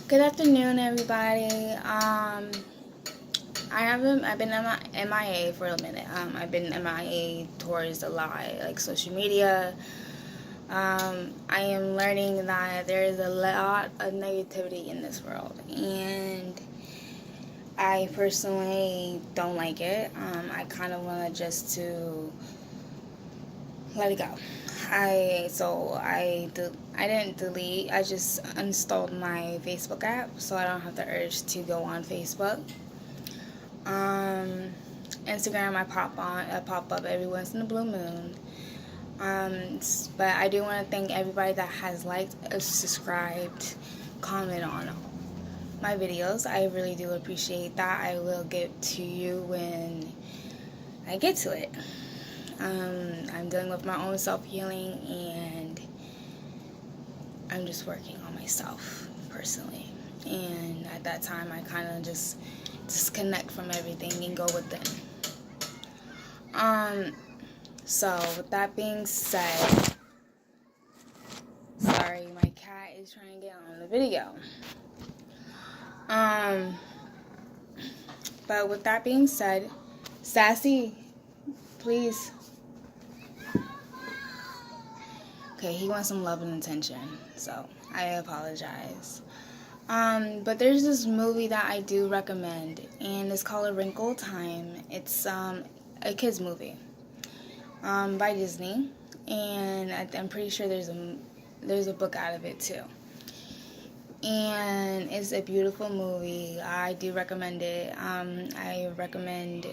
Good afternoon, everybody. I've been MIA for a minute. I've been MIA towards a lot, like social media. I am learning that there is a lot of negativity in this world, and I personally don't like it. I kind of want to just to let it go. I didn't delete. I just installed my Facebook app, so I don't have the urge to go on Facebook. Um, Instagram, I pop up every once in a blue moon. But I do want to thank everybody that has liked, subscribed, comment on my videos. I really do appreciate that. I will get to you when I get to it. I'm dealing with my own self-healing, and I'm just working on myself personally. And at that time, I kind of just disconnect from everything and go within. So with that being said, sorry, my cat is trying to get on the video. But with that being said, Sassy, please. Okay, he wants some love and attention, so I apologize. But there's this movie that I do recommend, and it's called A Wrinkle in Time. It's a kids movie by Disney, and I'm pretty sure there's a book out of it too. And it's a beautiful movie. I do recommend it. I recommend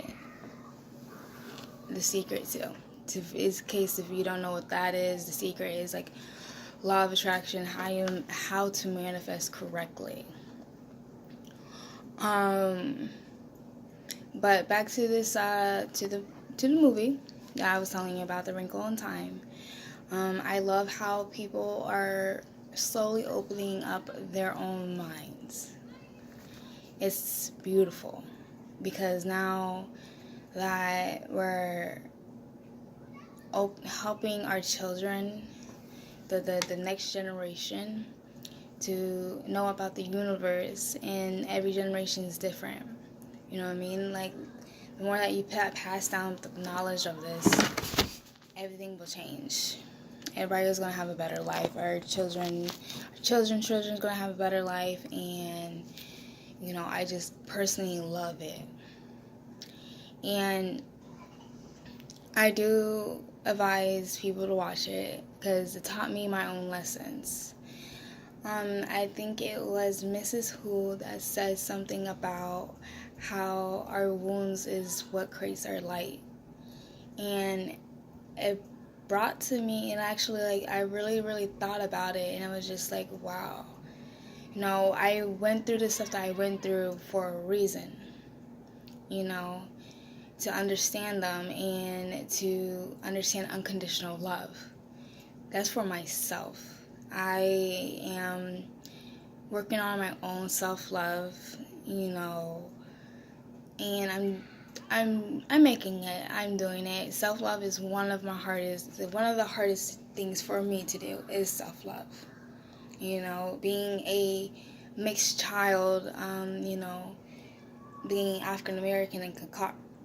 The Secret too. In case if you don't know what that is, The Secret is like law of attraction, how to manifest correctly. But back to this to the movie that I was telling you about, The Wrinkle in Time. I love how people are slowly opening up their own minds. It's beautiful because now that we're helping our children, the next generation, to know about the universe, and every generation is different. You know what I mean? Like, the more that you pass down the knowledge of this, everything will change. Everybody is going to have a better life. Our children's going to have a better life, and, I just personally love it. And I do advise people to watch it because it taught me my own lessons. I think it was Mrs. Who that said something about how our wounds is what creates our light. And it brought to me, and actually, I really, really thought about it, and I was just like, wow. I went through the stuff that I went through for a reason, to understand them and to understand unconditional love. That's for myself. I am working on my own self-love, and I'm making it. I'm doing it. Self-love is one of the hardest things for me to do is self-love. Being a mixed child, being African American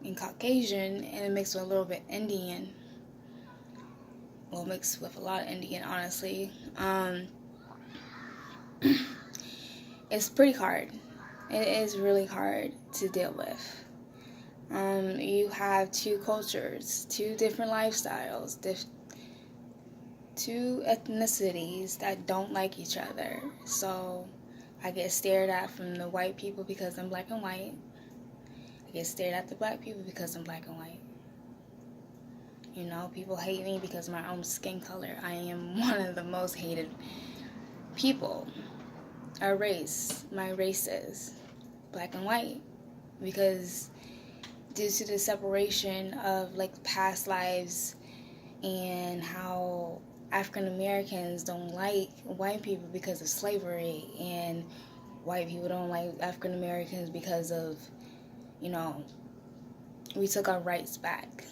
and Caucasian, and it mixed with a little bit Indian. Well, mixed with a lot of Indian, honestly. It's pretty hard. It is really hard to deal with. You have two cultures, two different lifestyles, two ethnicities that don't like each other. So I get stared at from the white people because I'm black and white. I get stared at the black people because I'm black and white. People hate me because of my own skin color. I am one of the most hated people. Our race, my race is black and white, because due to the separation of past lives and how African Americans don't like white people because of slavery, and white people don't like African Americans because of, we took our rights back.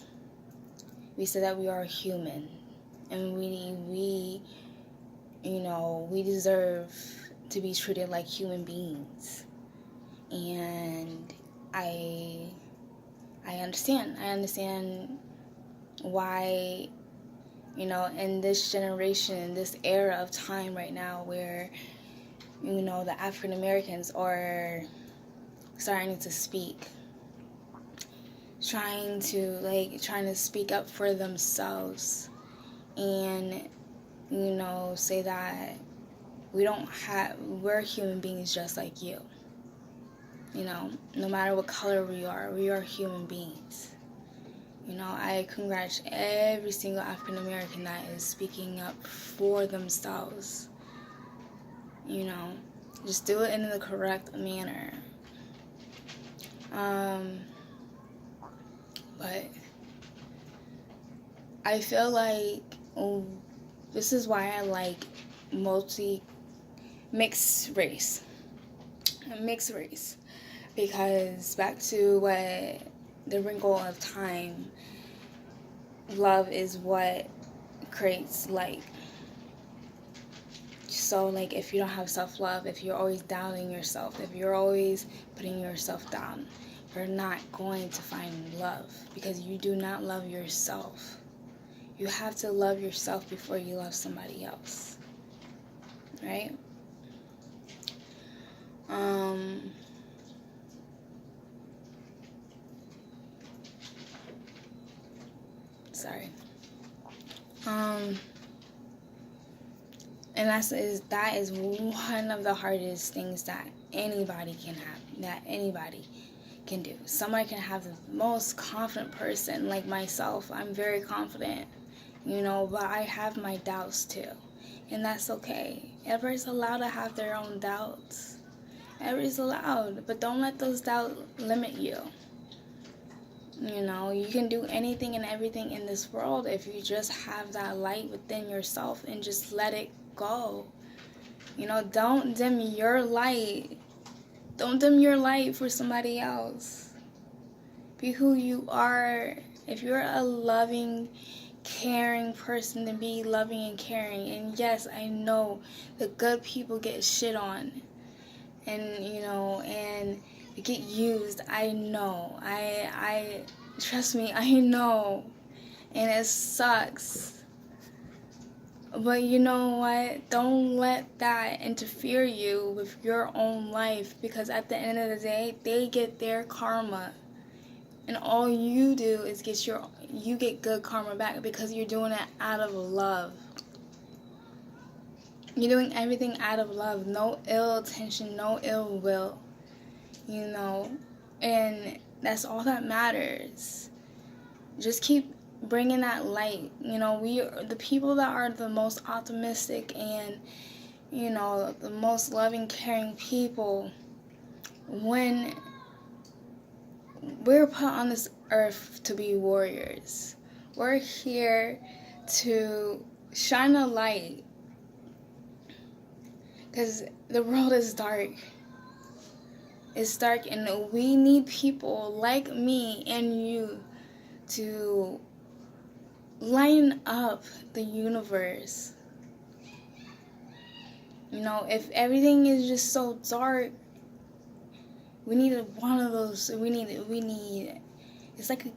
We said that we are human, and we deserve to be treated like human beings. And I understand. I understand why, you know, in this generation, this era of time right now where, you know, the African Americans are starting to speak, trying to speak up for themselves, and, you know, say that we're human beings just like you. You know, no matter what color we are human beings. You know, I congratulate every single African American that is speaking up for themselves. You know, just do it in the correct manner. But I feel like this is why I like mixed race. Because back to what the wrinkle of time, love is what creates light. So, like, if you don't have self-love, if you're always doubting yourself, if you're always putting yourself down, you're not going to find love, because you do not love yourself. You have to love yourself before you love somebody else, right? Sorry. And that is one of the hardest things that anybody can have, that anybody can do. Somebody can have the most confident person, like myself. I'm very confident, you know, but I have my doubts too. And that's okay. Everybody's allowed to have their own doubts. Everybody's allowed, but don't let those doubts limit you. You know, you can do anything and everything in this world if you just have that light within yourself and just let it go. You know, don't dim your light. Don't dim your light for somebody else. Be who you are. If you're a loving, caring person, then be loving and caring. And yes, I know the good people get shit on. And, you know, and get used. I know. I trust me, I know. And it sucks. But you know what? Don't let that interfere you with your own life, because at the end of the day, they get their karma. And all you do is you get good karma back, because you're doing it out of love. You're doing everything out of love. No ill intention, no ill will. You know, and that's all that matters. Just keep bringing that light. You know, the people that are the most optimistic and, you know, the most loving, caring people, when we're put on this earth to be warriors. We're here to shine a light, because the world is dark. It's dark, and we need people like me and you to line up the universe. You know, if everything is just so dark, we need one of those. We need. It's like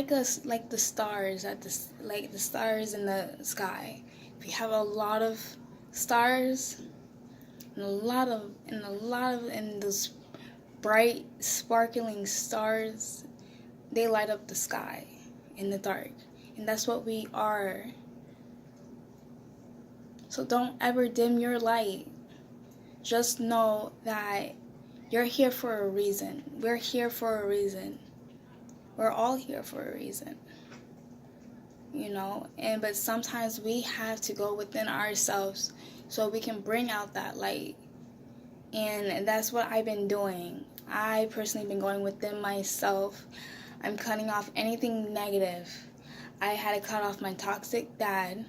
the stars like the stars in the sky. If you have a lot of stars, and those bright, sparkling stars, they light up the sky in the dark. And that's what we are. So don't ever dim your light. Just know that you're here for a reason. We're here for a reason. We're all here for a reason. You know, but sometimes we have to go within ourselves so we can bring out that light. And that's what I've been doing. I personally been going within myself. I'm cutting off anything negative. I had to cut off my toxic dad.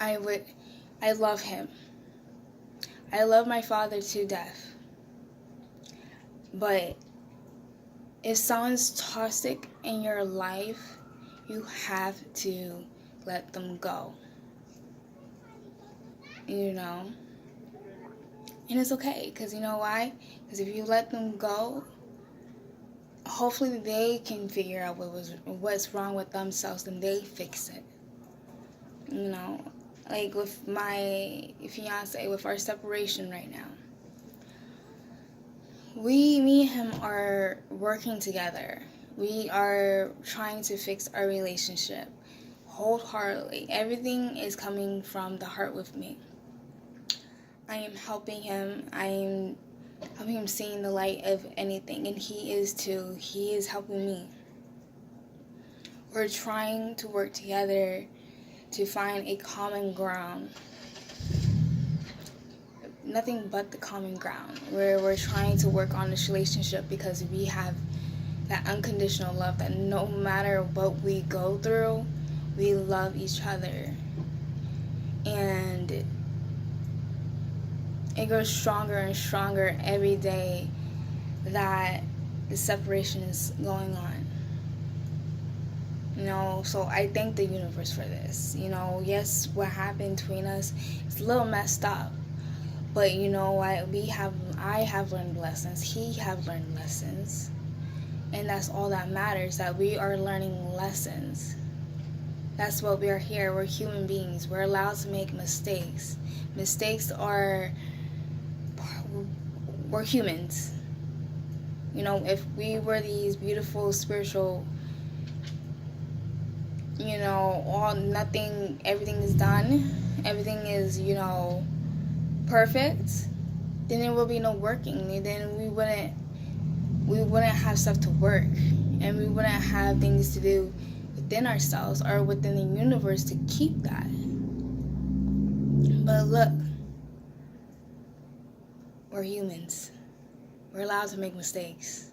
I love him. I love my father to death. But if someone's toxic in your life, you have to let them go. You know? And it's okay, because you know why? Because if you let them go, hopefully they can figure out what's wrong with themselves and they fix it. You know, like with my fiance, with our separation right now, me and him are working together. We are trying to fix our relationship wholeheartedly. Everything is coming from the heart with me. I am helping him. I am helping him seeing the light of anything, and he is too. He is helping me. We're trying to work together to find a common ground. Nothing but the common ground, where we're trying to work on this relationship, because we have that unconditional love that no matter what we go through, we love each other. And it grows stronger and stronger every day that the separation is going on. You know, so I thank the universe for this. You know, yes, what happened between us is a little messed up. But you know what? I have learned lessons. He have learned lessons. And that's all that matters, that we are learning lessons. That's what we are here. We're human beings. We're allowed to make mistakes. We're humans. You know, if we were these beautiful spiritual, you know, everything is done, everything is, you know, perfect, then there will be no working. Then we wouldn't have stuff to work, and we wouldn't have things to do within ourselves or within the universe to keep that. But look, we're humans. We're allowed to make mistakes.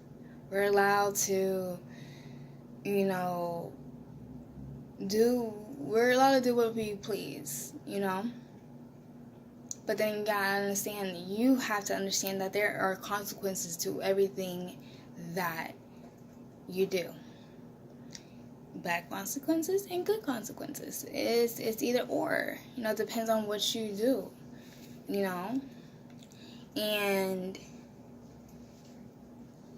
We're allowed to, you know, we're allowed to do what we please, you know? But then you have to understand that there are consequences to everything that you do. Bad consequences and good consequences. It's either or. You know, it depends on what you do. You know? And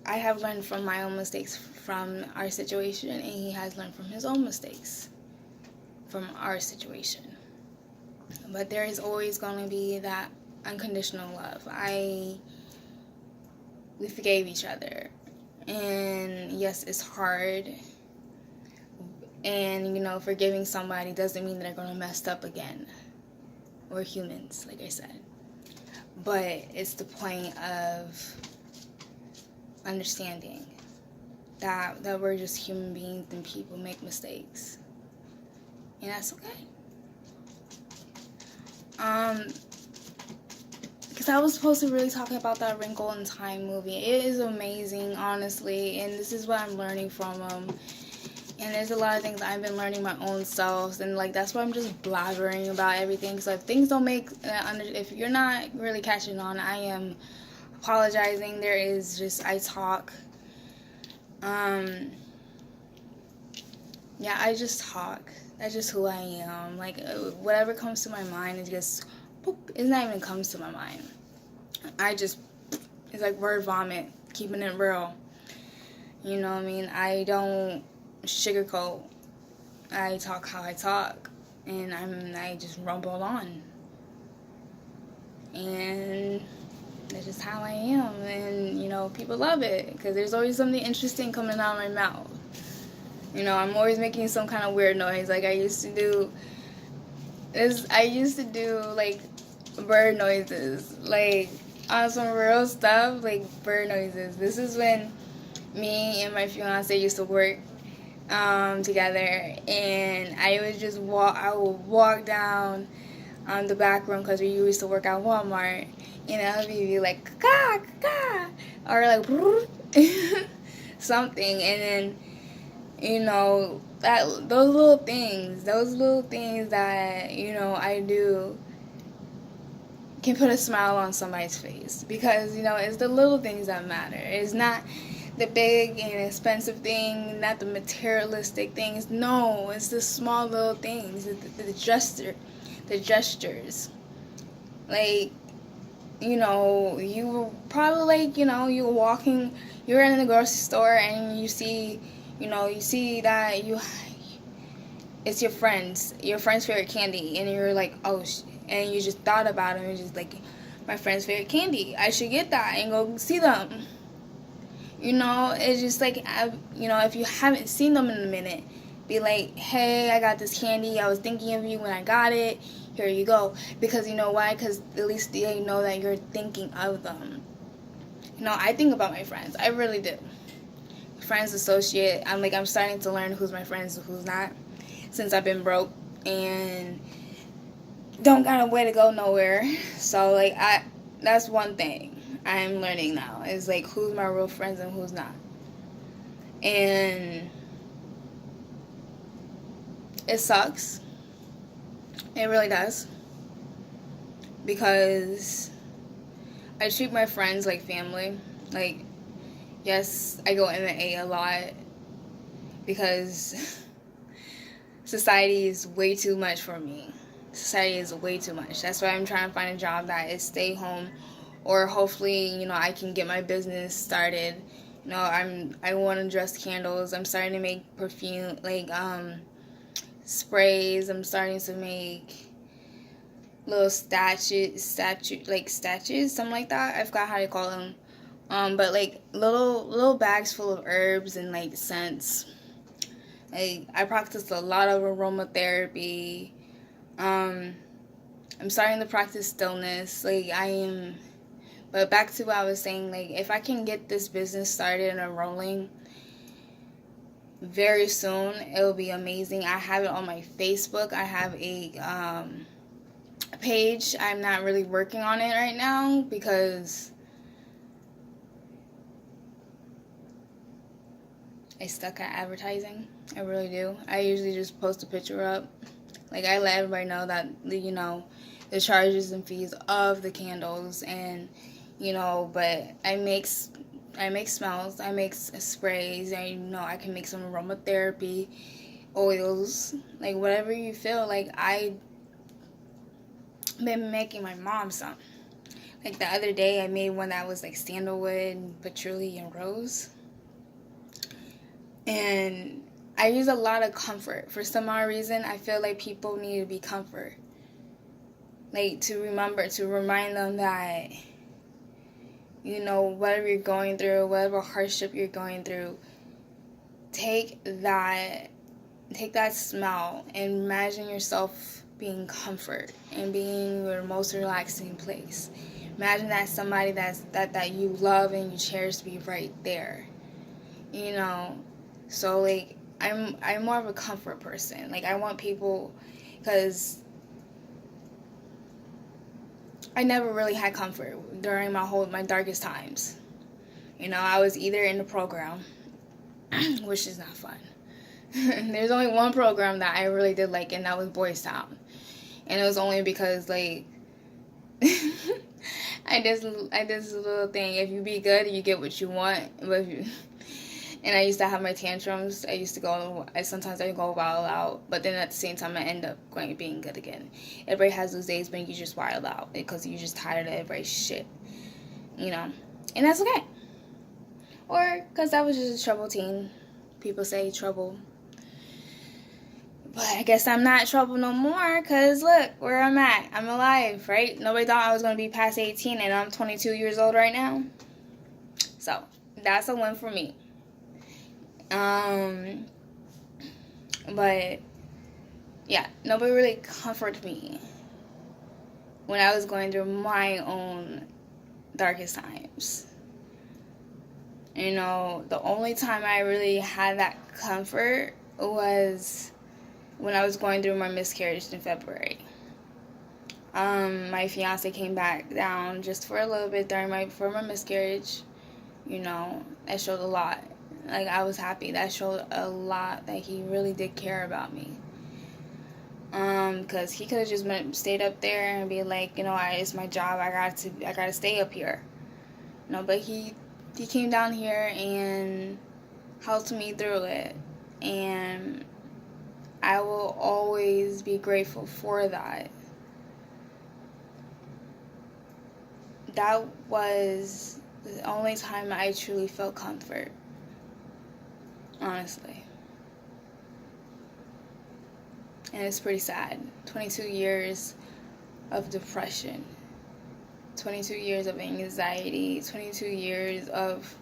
I have learned from my own mistakes from our situation, and he has learned from his own mistakes from our situation. But there is always going to be that unconditional love. We forgave each other. And yes, it's hard. And, you know, forgiving somebody doesn't mean they're going to mess up again. We're humans, like I said. But it's the point of understanding that we're just human beings and people make mistakes. And that's okay. Because I was supposed to really talk about that Wrinkle in Time movie. It is amazing, honestly, and this is what I'm learning from them. And there's a lot of things I've been learning my own self, and like that's why I'm just blabbering about everything. So if things don't make, if you're not really catching on, I am apologizing. I talk. Yeah, I just talk. That's just who I am. Like, whatever comes to my mind, it just, boop, it's not even comes to my mind. It's like word vomit, keeping it real. You know what I mean? I don't sugarcoat. I talk how I talk, and I just rumble on. And that's just how I am. And, you know, people love it, because there's always something interesting coming out of my mouth. You know, I'm always making some kind of weird noise. Like, I used to do, like, bird noises. Like, on some real stuff, like, bird noises. This is when me and my fiance used to work together. And I would walk down the back room, because we used to work at Walmart. And I would be like, ka ka, or like, something. And then, you know, those little things that, you know, I do can put a smile on somebody's face, because, you know, it's the little things that matter. It's not the big and expensive thing, not the materialistic things. No, it's the small little things, the gestures. Like, you were probably like, you were walking, you're in the grocery store and you see, you see that it's your friend's favorite candy, and you're like, oh, and you just thought about it, and you're just like, my friend's favorite candy, I should get that and go see them. It's just like, if you haven't seen them in a minute, be like, hey, I got this candy, I was thinking of you when I got it, here you go. Because you know why? Because at least they know that you're thinking of them. I think about my friends, I really do. Friends, associate, I'm starting to learn who's my friends and who's not, since I've been broke and don't got a way to go nowhere. So that's one thing I'm learning now, is like, who's my real friends and who's not. And it sucks. It really does. Because I treat my friends like family. Like, yes, I go M&A a lot because society is way too much for me. Society is way too much. That's why I'm trying to find a job that is stay home, or hopefully, I can get my business started. I want to dress candles. I'm starting to make perfume, sprays. I'm starting to make little statues, something like that. I forgot how to call them. But like little bags full of herbs and like scents. I practice a lot of aromatherapy. I'm starting to practice stillness. But back to what I was saying, if I can get this business started and rolling very soon, it'll be amazing. I have it on my Facebook. I have a page. I'm not really working on it right now because I stuck at advertising. I really do. I usually just post a picture up. I let everybody know that, the charges and fees of the candles, and, but I make smells, I make sprays, and, I can make some aromatherapy oils, whatever you feel. I been making my mom some. The other day, I made one that was sandalwood, patchouli, and rose. And I use a lot of comfort. For some odd reason, I feel like people need to be comfort. To remind them that, whatever you're going through, whatever hardship you're going through, take that smell and imagine yourself being comfort and being your most relaxing place. Imagine that somebody that you love and you cherish to be right there. So I'm more of a comfort person. I want people, because I never really had comfort during my darkest times. I was either in the program, which is not fun. There's only one program that I really did like, and that was Boys Town. And it was only because I did this little thing. If you be good, you get what you want. And I used to have my tantrums. Sometimes I go wild out, but then at the same time I end up being good again. Everybody has those days when you just wild out because you're just tired of everybody's shit, and that's okay. Or because I was just a troubled teen. People say trouble. But I guess I'm not trouble no more, because look where I'm at. I'm alive, right? Nobody thought I was going to be past 18, and I'm 22 years old right now. So that's a win for me. But yeah, nobody really comforted me when I was going through my own darkest times. The only time I really had that comfort was when I was going through my miscarriage in February. My fiance came back down just for a little bit for my miscarriage. That showed a lot. I was happy. That showed a lot that he really did care about me. Because he could have just stayed up there and be like, it's my job. I gotta stay up here. But he came down here and helped me through it, and I will always be grateful for that. that was the only time I truly felt comfort, honestly. And it's pretty sad. 22 years of depression, 22 years of anxiety, 22 years of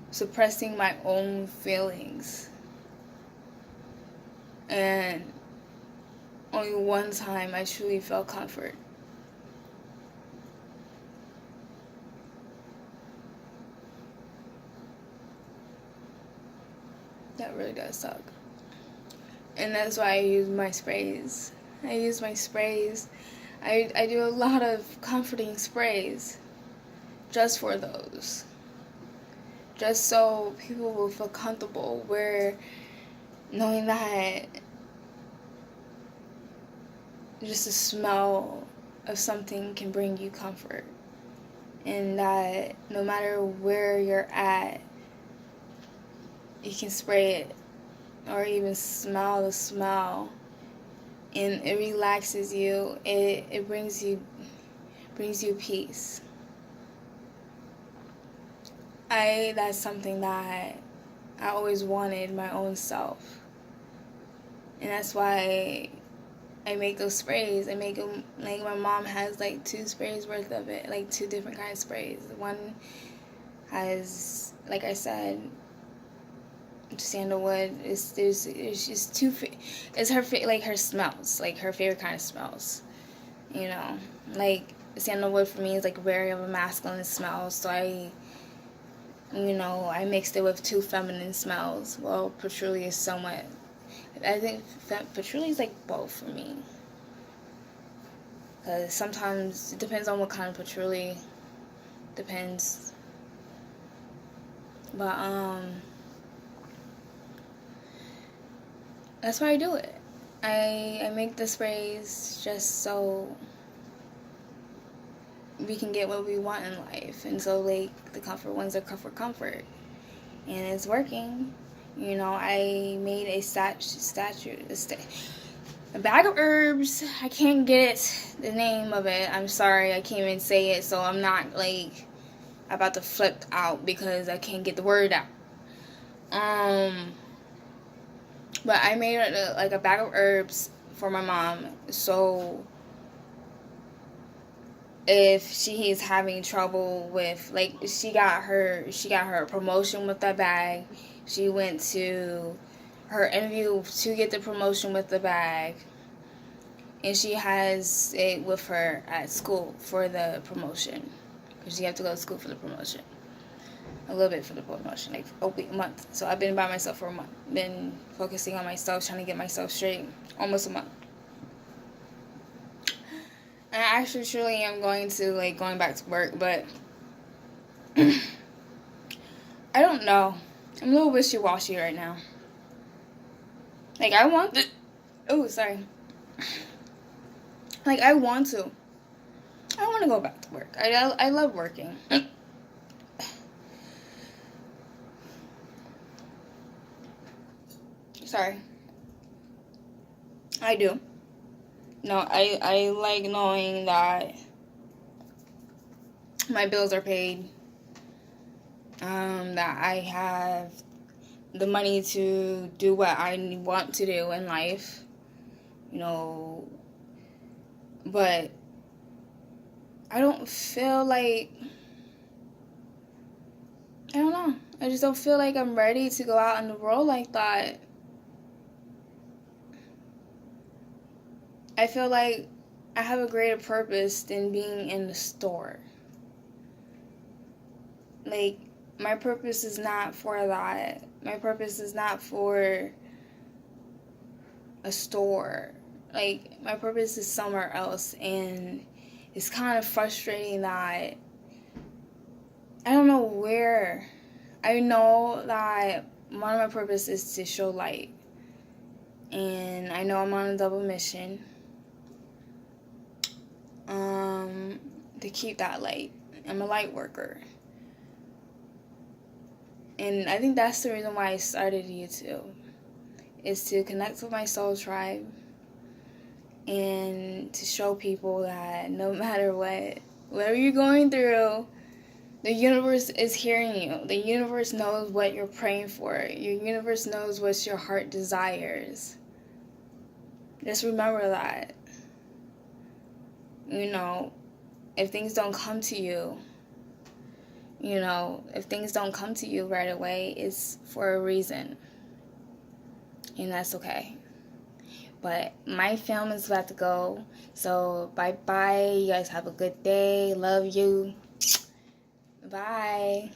suppressing my own feelings. And only one time I truly felt comfort. That really does suck. And that's why I use my sprays. I do a lot of comforting sprays just for those. Just so people will feel comfortable, where knowing that just the smell of something can bring you comfort. And that no matter where you're at, you can spray it or even smell the smell, and it relaxes you. It brings you peace. That's something that I always wanted my own self, and that's why I make those sprays. I make them, like, my mom has like 2 sprays worth of it, like 2 different kinds of sprays. One has, like I said, sandalwood. It's just 2. It's her smells, like her favorite kind of smells. You know, like sandalwood for me is like very of a masculine smell, so I mixed it with 2 feminine smells. Well, patchouli is somewhat. I think patchouli is like both for me. Because sometimes it depends on what kind of patchouli. Depends. But, that's why I do it. I make the sprays just so we can get what we want in life. And so, like, the comfort ones are comfort. And it's working. You know, I made a bag of herbs. I can't get the name of it. I'm sorry, I can't even say it, so I'm not, like, about to flip out because I can't get the word out. But I made a bag of herbs for my mom, so if she is having trouble with, like, she got her promotion with that bag. She went to her interview to get the promotion with the bag, and she has it with her at school for the promotion, because you have to go to school for the promotion. A little bit for the promotion, like a month. So I've been by myself for a month. Been focusing on myself, trying to get myself straight. Almost a month. And I actually truly am going back to work, but I don't know. I'm a little wishy-washy right now. Like, I want to. Oh, sorry. Like, I want to go back to work. I love working. Sorry. I do. No, I like knowing that my bills are paid. That I have the money to do what I want to do in life. You know, but I don't feel like, I don't know. I just don't feel like I'm ready to go out in the world like that. I feel like I have a greater purpose than being in the store. Like, my purpose is not for that. My purpose is not for a store. Like, my purpose is somewhere else, and it's kind of frustrating that I don't know where. I know that one of my purpose is to show light, and I know I'm on a double mission. To keep that light. I'm a light worker. And I think that's the reason why I started YouTube, is to connect with my soul tribe and to show people that no matter what Whatever you're going through, the universe is hearing you. The universe knows what you're praying for. Your universe knows what your heart desires. Just remember that. You know, if things don't come to you, if things don't come to you right away, it's for a reason. And that's okay. But my film is about to go. So bye-bye. You guys have a good day. Love you. Bye.